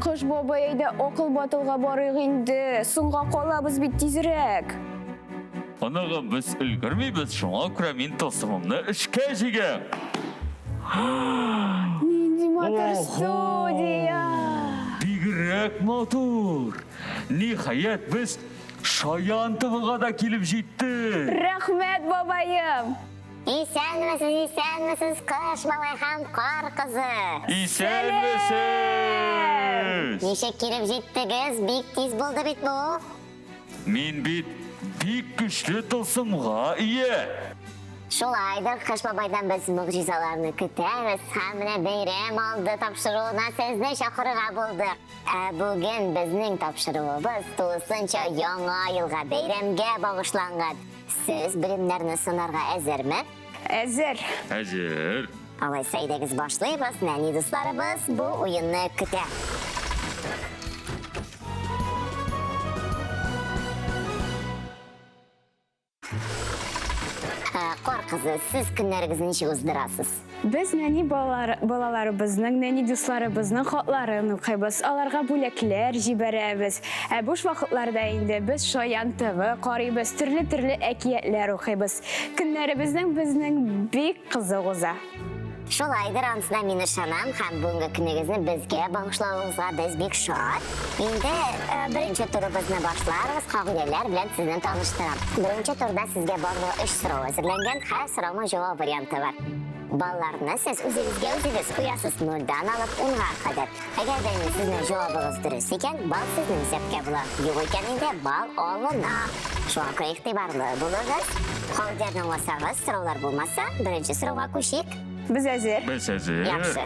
Кыш бабай әйдә акыл батылга барыйк инде. Соңга калабыз бит тизрәк. Анагым без өлгермибез, шуңа күрә мин тылсымымны эшкә җигәм. Нинди матур Ого! студия. Бигрәк матур. Ниһаять без Шаян тыгыга да килеп җиттек. Рәхмәт бабаем. Исәнмесез, Кыш бабай һәм Кар кызы. Исәнмесез. Ничек килеп җиттегез? Бик тиз булды бит бу. Мин бит бик көчле тылсымга ия. Шулайдыр, Кыш бабайдан біз мөгъҗизаларны көтәбез. Һәм менә бәйрәм алды тапшыруына сезне чакырырга булдык. Бүген безнең тапшыруыбыз тулысынча яңа елга бәйрәмгә багышланган. Сез белемнәрне сынарга әзерме? Әзер. Әзер. Алайса, әйдәгез башлыйбыз. Нәни дусларыбыз бу уенны көтә. Кар кызы, сез көннәрегезне ничек уздырасыз? Без нәни балаларыбызның, нәни дусларыбызның хатларын укыйбыз, аларга бүләкләр җибәрәбез. Буш вакытларда инде без Шаян ТВ карыйбыз, төрле әкиятләр укыйбыз. Көннәребезнең безнең бик кызык уза. Шулайдыр, ансына мин ышанам, һәм бүгенге көнегезне безгә багышлавыгызга без бик шат. Инде беренче турыбызны башларбыз, кагыйдәләр белән сезне таныштырам. Беренче турда сезгә барлыгы 3 сорау әзерләнгән, һәр сорауга җавап варианты бар. Балларны сез үзегезгә куясыз 0-дан алып 10-га кадәр. Әгәр дә сезнең җавабыгыз дөрес икән, бал сезнең исәпкә була. Юк икән инде бал алына. Шуңа күрә игътибарлы булыгыз. Кагыйдәне аңласагыз, сораулар булмаса, беренче сорауга күчик. Без әзер. Без әзер. Яхшы.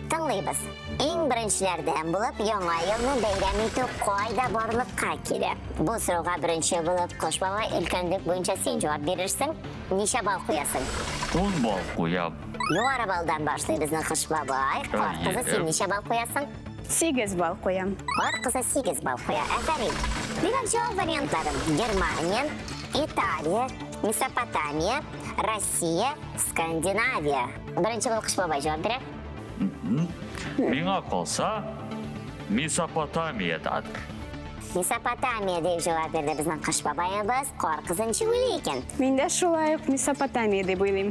Тыңлыйбыз. Иң беренчеләрдән булып яңа елны бәйрәм итү кайда барлыкка килә? Бу сорауга беренче булып Кыш бабай өлкәнлек буенча син җавап бирерсең. Ничә бал куясың? 10 бал куям. Югары балдан башлыйбыз Кыш бабай. Кар кызы, син ничә бал куясың? 8 бал куям. Кар кызы 8 бал куя. Афәрин. Бирәк җавап вариантларын: Германия, Италия, Месопотамия, Россия, Скандинавия. Беренче булып Кыш бабай җавап бирә. Миңа калса, Месопотамиядадыр. Месопотамия дип җавап бирде безнең Кыш бабайыбыз. Кар кызы ничек уйлый икән? Мин дә шулай ук Месопотамия дип уйлыйм.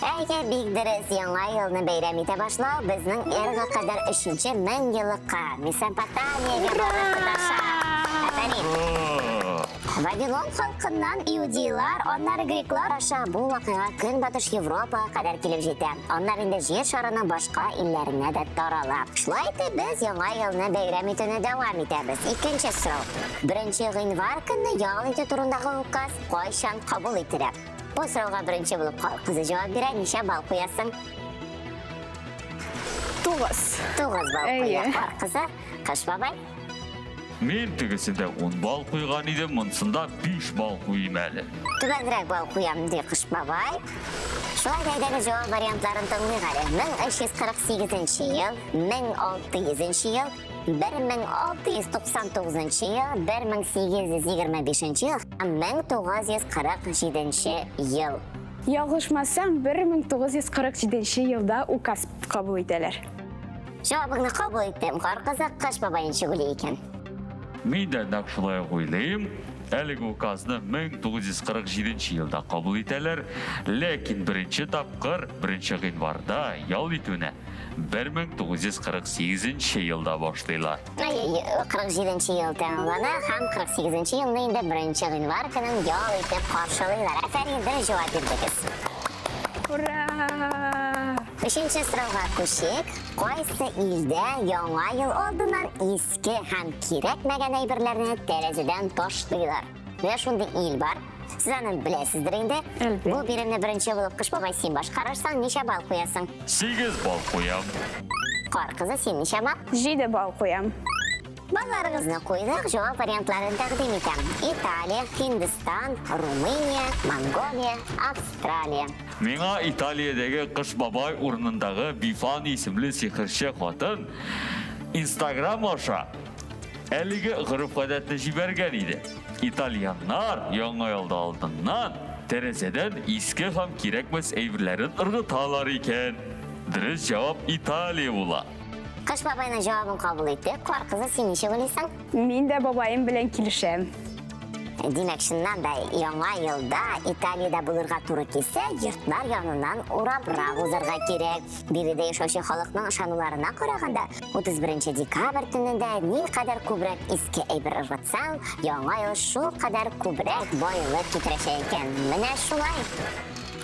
Әгәр бик дөрес, яңа елны бәйрәм итә башлау безнең эрга кадәр 3нче меңьеллыкка Месопотамиягә барып тоташа. Афәрин. Вавилон халкыннан иудейлар, аннары греклар аша бу вакыйга Көнбатыш Европага кадәр килеп җитә. Аннары инде җир шарының башка илләренә дә тарала. Шулай итеп, без яңа елны бәйрәм итүне дәвам итәбез. Икенче сорау. 1 гыйнвар көнне ял итү турындагы указ кайчан кабул ителә? Бу сорауга беренче булып Кар кызы җавап бирә. Ничә бал куясың? 9. 9 бал куя Кар кызы. Кыш бабай. Мен тегесендә 10 бал куйган идем, монсында 5 бал куйым әле. Түбәнрәк бал куям ди Кыш бабай. Шулай да җавап вариантларын тыңлыйк әле. 1348 ел, 1600 ел, 1699 ел, 1825 ел һәм 1947 ел. Ялгышмасам, 1947 елда указ кабул итәләр. Җавабыңны кабул иттем, Кар кызы. Кыш бабай ничек уйлый икән? Мин дә нәкъ шулай уйлыйм. Әлеге указны 1947 елда кабул итәләр, ләкин беренче тапкыр 1 гыйнварда ял итүне 1948 елда башлыйлар. 47 ел тәмамлана һәм 48 елны инде 1 гыйнвар көнен ял итеп каршылыйлар. Афәрин, дөрес җавап бирдегез. Ура! 5нче сорауга күчик. Кайсы илдә яңа ел алдыннан иске һәм кирәкмәгән әйберләрне тәрәзәдән ташлыйлар? Менә шундый ил бар. Сез аны беләсездер инде. Бу биремне беренче булып Кыш бабай син башкарырсаң, ничә бал куясың? 8 бал куям. Кар кызы, син ничә бал? 7 бал куям. Балларыгызны куйдык, җавап вариантларын тәкъдим итәм. Италия, Һиндстан, Румыния, Монголия, Австралия. Миңа Италиядәге Кыш бабай урынындагы Бифан исемле сихерче хатын Instagram аша әлеге гырыф-гадәтне җибәргән иде. Итальяннар яңа елда алдыннан тәрәзәдән иске һәм кирәкмәс әйберләрен ыргыталар икән. Дөрес җавап Италия була. Кыш бабайның жауабын қабыл етті. Қор қызы, сен неше ойлайсың? Мен де бабайым белән килешәм. Демек, шыннан да яңа елда Италияда булырга туры килсә, йортлар янынан урабрак узарга кирәк. Биредә яшәүче халыкның ышануларына караганда, 31 декабрь төнендә никадәр күбрәк иске әйбер ыргытсаң, яңа ел шул кадәр күбрәк байлык китерәчәк икән. Менә шулай.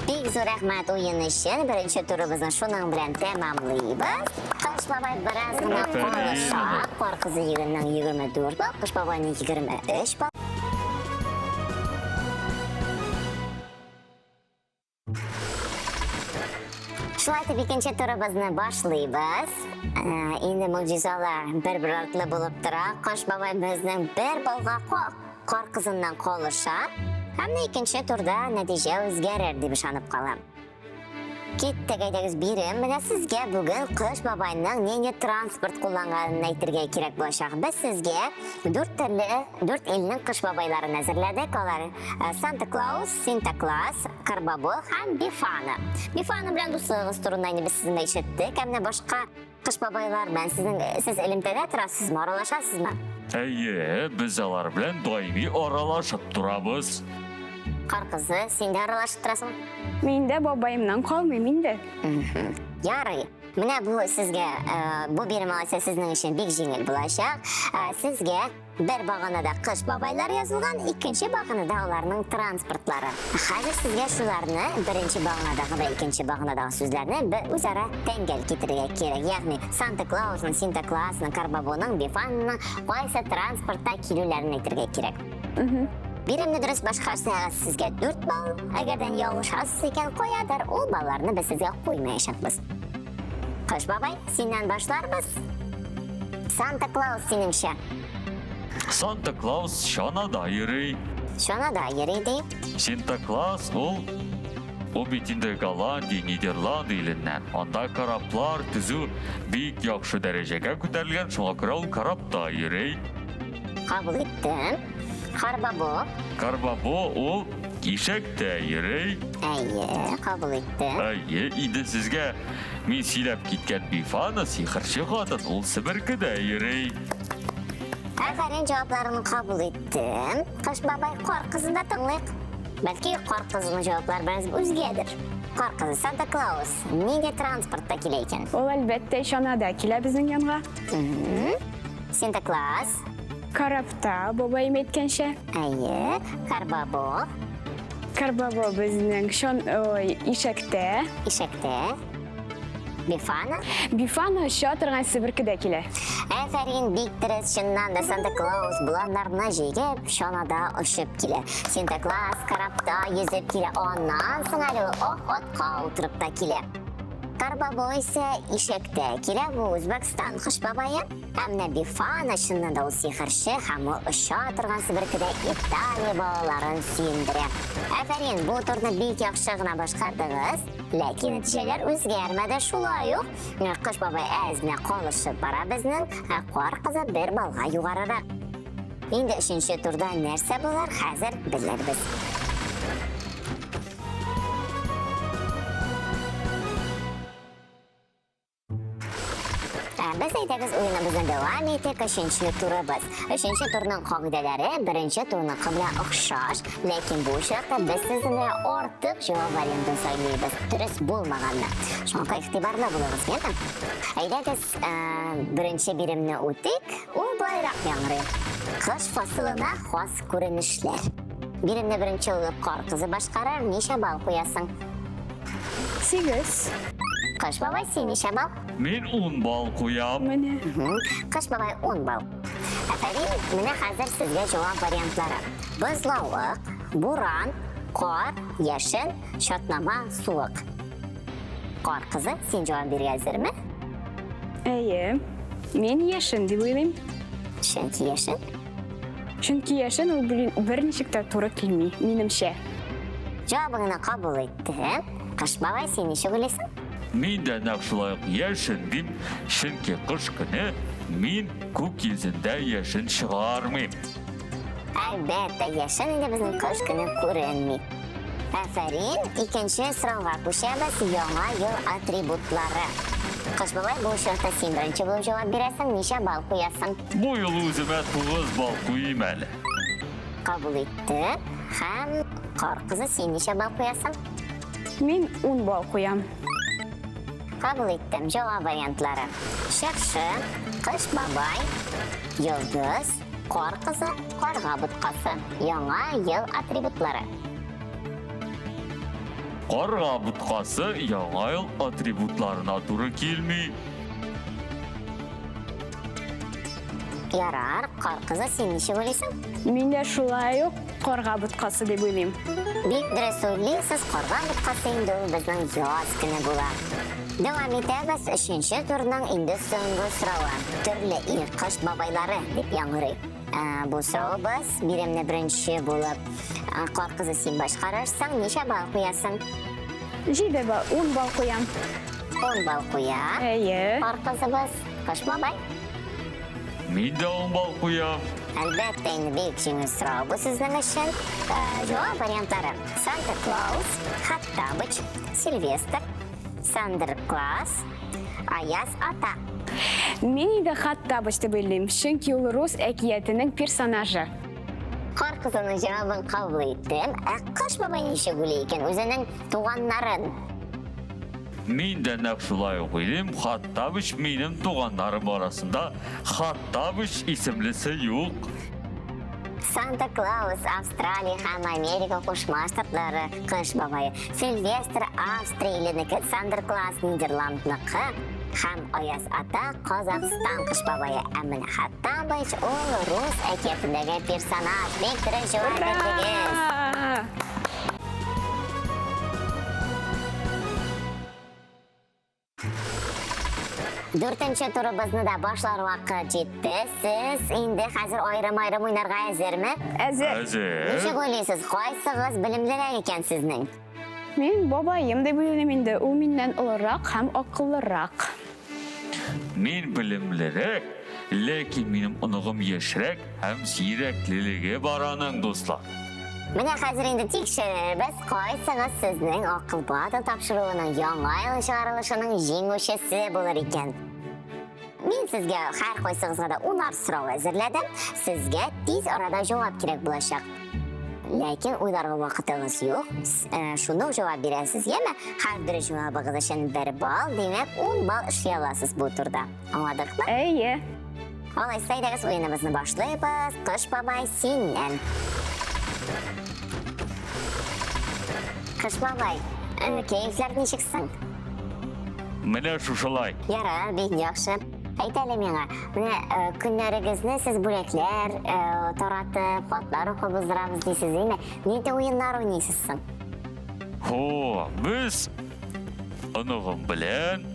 Бик зур рәхмәт уен өчен. Беренче турыбызны шуның белән тәмамлыйбыз. Кыш бабай бераз гына калыша. Кар кызы егеннең 24 бал, Кыш бабайның 23 бал. Шулай итеп икенче турыбызны башлыйбыз. Инде могҗизалар бер-бер артлы булып тора. Кыш бабай безнең бер балга кар кызыннан калыша. Һәм икенче турда нәтиҗә үзгәрер дип ышанып калам. Киттек, әйдәгез бирем. Менә сезгә бүген Кыш бабайның нинди транспорт кулланганын әйтергә кирәк булачак. Без сезгә 4 илнең Кыш бабайларын әзерләдек. Алар Санта Клаус, Синтаклас, Карбабо һәм Бифана. Бифана белән дуслыгыз турында инде без сезгә ишеттек. Һәм менә башка Кыш бабайлар белән сез элемтәдә торасызмы, аралашасызмы? Әйе, без алар белән даими аралашып турабыз. Кар кызы, син дә аралашып торасың? Мен де бабайымнан калмыйм инде. Ярый. Менә бу сезгә, бу бирем алса сезнең өчен бик җиңел булачак. Сезгә бер баганада Кыш бабайлар язылган, икенче баганада аларның транспортлары. Хәзер сезгә шуларны беренче баганадагы ва икенче баганадагы сүзләрне үзара тәңгәл китерергә кирәк. Ягъни Санта Клаусның, Синтакласның, Карбабоның, Бифананың кайсы транспортта килүләрен әйтергә кирәк. Биремне дөрес башкарсагыз сезгә 4 балл, әгәрдән ялгышасыз икән куядыр, ул балларны без сезгә куймаячакбыз. Кыш бабай, синнән башларбыз. Санта Клаус синеңчә. Санта Клаус чанада йөрий. Чанада йөрий ди. Синтаклас ул бит инде Голландия, Нидерланд иленнән. Анда кораблар төзү бик яхшы дәрәҗәгә күтәрелгән, шуңа күрә ул карапта йөрий. Кабул иттем. Карбабо ул ишәктә йөрий. Әйе, кабул иттем. Әйе, инде сезгә мин сөйләп киткән Бифана сихерче хатын, ул Себеркедә йөрий. Афәрин, җавапларыңны кабул иттем. Кыш бабай, кар кызын да тыңлыйк. Бәлки кар кызының җаваплары бераз үзгәдер. Кар кызы, Санта Клаус, нинди транспортта килә икән? Ул әлбәттә чанада килә безнең янга. Синтаклас. Карапта, бабайым әйткәнчә. Әйе, Карбабо. Карбабо безнең ишәктә. Ишәктә. Бифана. Бифана шатырган Себеркедә килә. Афәрин, бик дөрес, чыннан да Санта Клаус буланнарны җигеп, чанада очып килә. Синтаклас карапта йөзеп килә. Аннан соң әле атка утырып та килә. Карбабо исә ишәктә килә. Бу Үзбәкстан Кыш бабае. Һәм Бифана чыннан да ул сихерче һәм ул оча торган Себеркедә Италия балаларын сөендерә. Афәрин, бу турны бик яхшы гына башкардыгыз, ләкин нәтиҗәләр үзгәрмәде шулай ук. Кыш бабай әзенә калышып бара безнең, кар кызы бер балга югарырак. Инде 3нче турда нәрсә булыр, хәзер белербез. Без әйдәгез уеныбызны дәвам итик. 3нче турыбыз. 3нче турның кагыйдәләре 1нче турныкы белән охшаш, ләкин бу чакта без сезгә артык җавап вариантын сайлыйбыз. Дөрес булмаганны. Шуңа игътибарлы булыгыз, яме? Әйдәгез 1нче биремне үтик. Ул байрак яңгырый. Кыш фасылына хас күренешләр. Биремне 1нче улып кар кызы башкарар, ничә балл куясың? 8. Кыш бабай, син ничә балл? Мин 10 балл куям. Менә. Кыш бабай 10 балл. Афәрин, менә хәзер сезгә җавап вариантлары. Бозлавык, буран, кар, яшен, шатнама, суык. Кар кызы, син җавап бирергә әзерме? Әйе. Мен яшен дип уйлыйм. Чөнки яшен. Чөнки яшен ул бер ничек тә туры килми, минемчә. Җавабыңны кабул иттем. Кыш бабай, син ничек уйлыйсың? Мин дә нәкъ шулай ук яшен дим, чөнки кыш көне мин күк йөзендә яшен чыгармыйм. Әлбәттә, яшен инде безнең кыш көне күренми. Афәрин, икенче сорауга күчәбез. Яңа ел атрибутлары. Кыш бабай, бұл шақта сен бірінші болып жауап бересің, неше бал қоясың? Бу ел өзіме 9 бал қойым әлі. Қабыл етті. Һәм қар қызы сен неше бал қоясың? Мен 10 бал қоям. Қабыл еттім. Жауап вариантлары. Шыршы, қыш бабай, йылдыз, қар қызы, қарға бұтқасы. Яңа ел атрибутлары. Қарға бұтқасы яңа ел атрибутларына туры келмей. Ярар, қар қызы сен неше ойлайсың? Мен де шулай ук қарға бұтқасы деп ойлаймын. Бик дұрыс ойлайсыз, қарға бұтқасы енді ол біздің яз күні бола. Давам етеміз, үшінші турның енді соңғы сұрауы. Түрлі ил қыш бабайлары деп яңырый. Бұл сұрау біз беремні бірінші болып, қар қызы сен башқарырсың, неше бал қоясың? 7 бал, 10 бал қоям. 10 бал қоя. Әйе. Қар қызы біз қыш бабай. Мен де 10 бал қоям. Әлбәттә, енді бек жеңіл сұрау бұл сіздің үшін. Жауап варианттары. Санта Клаус, Хаттабыч, Сильвестр, Сандер Класс, Аяз Ата. Мен енді Хаттабыч деп ойлаймын, чөнки ол рус әкиятының персонажы. Қар қызының жауабын қабыл еттім. Қыш бабай неше гүлі екен өзінің туғаннарын? Мен де нәп шулай ойлаймын, Хаттабыч менің туғандарым арасында Хаттабыч исемлісі жоқ. Санта Клаус, Австралия һәм Америка Қошма Штатлары қыш бабайы. Сильвестр Австралияныкы, Сандер Класс Нидерландныкы һәм Аяз Ата Қазақстан қыш бабайы. Әмін Хаттабыч ол рус әкиятындегі персонаж. Бек дұрыс жауап еттіңіз. Ура! Дүртінші турыбызны да башлар вақыт жетті. Сіз енді қазір айрым-айрым ойнарға әзірме? Әзір. Неше ойлайсыз, қайсыңыз білімдірек екен сіздің? Мен бабайым деп ойлаймын енді, ол менен ұлырақ һәм ақыллырақ. Мен білімлірек, лекен менің ұнығым ешірек, һәм сиректіліге бараның достар. Міне қазір енді текшерербіз, қайсыңыз сіздің ақыл батыл тапшыруының яңа ел шығарылышының жеңушісі болар екен. Мен сізге әр қойсыңызға да 10 сұрау әзірледім. Сізге тез арада жауап керек болашақ. Ләкин ойларға вақытыңыз жоқ. Шуны жауап бересіз, еме? Әр бір жауабыңыз үшін 1 бал, демек 10 бал ішлей аласыз бұл турда. Аңладық па? Әйе. Алайса, айдағыз ойынымызды башлайбыз. Қыш бабай сенен. Қыш бабай, кейфлер нешіксің? Міне шушылай. Ярар, бек жақшы. Айтәлі меңа, күннәрігізні сіз бүләклер, таратып, қотлар оқып ұздырамыз дейсіз, дейме? Нейті ойынлар ойнайсызсың? Біз ұнығым білен,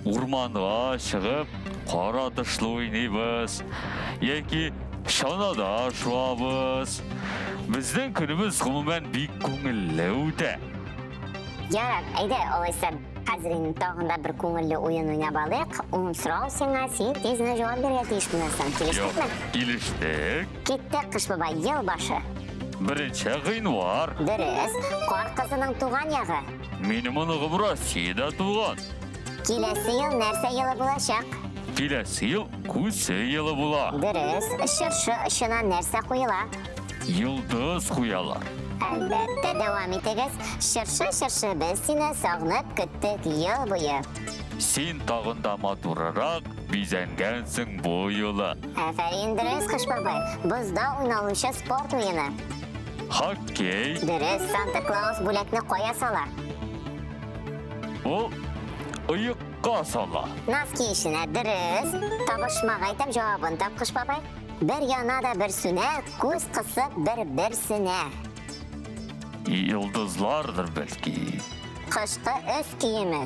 ұрманға шығып, қара тышлы ойнайбыз, еки шанада шуабыз. Біздің күніміз ғымымен бек көңілі өте. Ярар, әйді, олайса қазірін тағында бір көңілі ойын ойнап алайық. Оның сұрау сеңа, сен тезіне жауап берге тиіш бұнасың. Келіштік ме? Келіштік. Кетті қыш бабай, ел башы. Бірінші ғинвар. Дұрыс, қар қызының туған яғы. Менің ұнығым Россияда туған. Келесі ел нәрсе елі болашақ. Келесі ел көсі елі бола. Дұрыс, шыршы ұшына нәрсе қойыла. Йылдыз қоялар. Әлбәтті, давам етегіз. Шыршы біз сені сағынып күттік ел бойы. Сен тағында матурырақ безенгенсің бойылы. Әфәрин, дұрыс қыш бабай. Бұзда ойналушы спорт ойыны. Хоккей. Дұрыс, Санта Клаус бүләкні қоя сала. Ол ұйыққа сала. Наски ішіне дұрыс. Табышмақ айтып жауабын тап қыш бабай. Бір янада бір сүне, көз қысып бір-бірсіне. Йылдызлардыр бәлки. Қышқы өз киімі.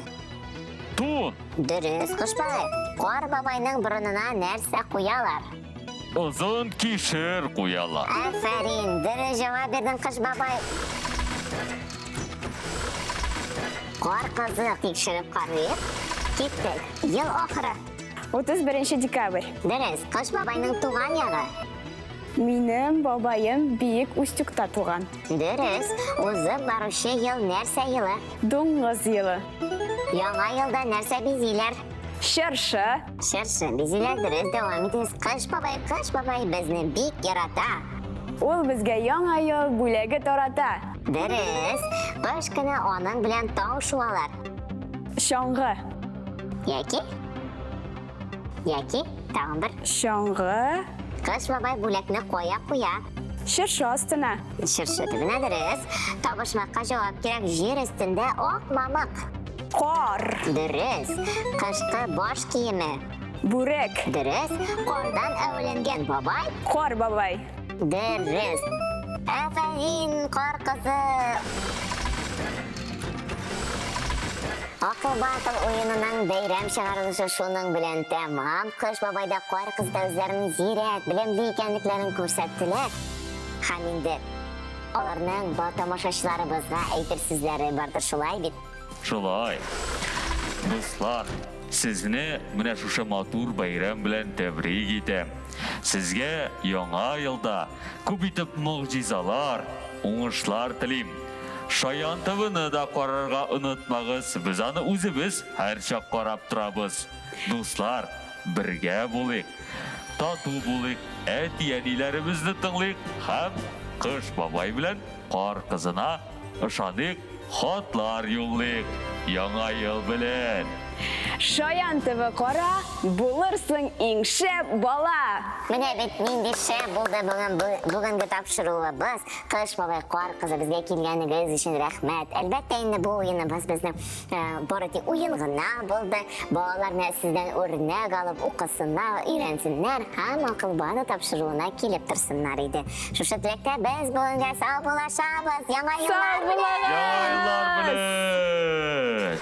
Тун. Дұрыс қыш бабай. Қар бабайның бұрынына нәрсе қоялар. Ұзын кешір қоялар. Әфәрин, дұрыс жауап бердің қыш бабай. Қар қызық текшіріп қарайып. Кеттік, ел ақыры. 31 декабрь. Дұрыс, қыш бабайның туған яғы. Менің бабайым Бейік Устюкта туған. Дұрыс, ұзып барушы ел нәрсе елі. Доңыз елі. Яңа елда нәрсе безейлер. Шыршы. Шыршы, bizler dürüst devam ediyoruz. Kış babay bizni bik yarata. Ул безгә яңа ел бүләге тарата. Dürüst, kış günü onun bilen tağ şualar. Шаңгы. Yaki, tağın bir. Шаңгы. Kış babay bulakni koya. Шыршы астына. Şırşı dibine dürüst. Tabışmakka cevap gerek jir üstünde ok mamak. Қар. Dürüst, kışkı boş giyimi. Бүрек. Dürüst, kordan evlengen babay. Қар бабай. Dürüst. Aferin kor kızı. Akıl batıl oyununun beyram çıkarılışı şunun bilen tamam. Kış babayda kor kızda özlerinin ziret, bilimli ekenliklerini көрсәттілер. Ham endi оларның bu тамашашыларыбызга әйтерсезләре бардыр шулай бит. Шулай. Дуслар, сезне менә шушы матур байрам белән тәбрик итәм. Сезгә яңа елда күп итеп могҗизалар, уңышлар телим. Шаян ТВ-ны да карарга онытмагыз. Без аны үзебез һәр чак карап торабыз. Дуслар, бергә булыйк. Тату булыйк, әти-әниләребезне тыңлыйк һәм Кыш бабай белән кар кызына ышаныйк, хатлар юллыйк. Яңа ел белән. Шаян ТВ кара, булырсың иң шәп бала. Менә бит нинди шәп булды бүгенге тапшыруыбыз. Кыш бабай кар кызы безгә килгәнегез өчен рәхмәт. Әлбәттә инде бу уеныбыз безнең бары тик уен гына булды. Балаларны сездән үрнәк алып укысыннар, өйрәнсеннәр һәм акылбаны тапшыруына килеп торсыннар иде. Шушы теләктә без бүгенгә сау булашабыз. Яңа еллар белән. Яңа еллар белән.